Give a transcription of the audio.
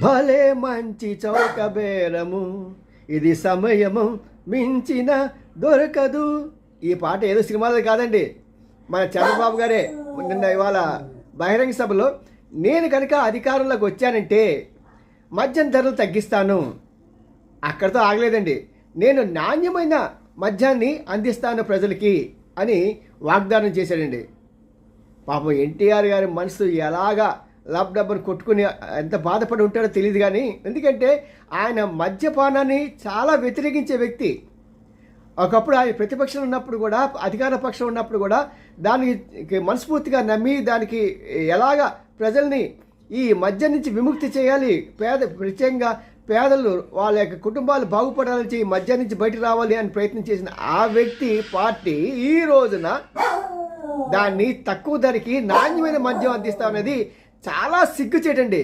భలే మంచి చౌక బేరము, ఇది సమయము మించిన దొరకదు. ఈ పాట ఏదో సినిమాలో కాదండి, మన చంద్రబాబు గారే నిన్న ఇవాళ బహిరంగ సభలో నేను కనుక అధికారంలోకి వచ్చానంటే మద్యం ధరలు తగ్గిస్తాను, అక్కడితో ఆగలేదండి, నేను నాణ్యమైన మద్యాన్ని అందిస్తాను ప్రజలకి అని వాగ్దానం చేశాడండి. పాపం ఎన్టీఆర్ గారి మనసు ఎలాగా డబ్బును కొట్టుకుని ఎంత బాధపడి ఉంటాడో తెలియదు. కానీ ఎందుకంటే ఆయన మద్యపానాన్ని చాలా వ్యతిరేకించే వ్యక్తి. ఒకప్పుడు ఆయన ప్రతిపక్షం ఉన్నప్పుడు కూడా, అధికార పక్షం ఉన్నప్పుడు కూడా దానికి మనస్ఫూర్తిగా నమ్మి దానికి ఎలాగా ప్రజల్ని ఈ మద్యం నుంచి విముక్తి చేయాలి, ప్రత్యేకంగా పేదలు వాళ్ళ యొక్క కుటుంబాలు బాగుపడాలని ఈ మద్యం నుంచి బయట రావాలి అని ప్రయత్నం చేసిన ఆ వ్యక్తి పార్టీ ఈ రోజున దాన్ని తక్కువ ధరకి నాణ్యమైన మద్యం అందిస్తామనేది చాలా సిగ్గుచేటండి.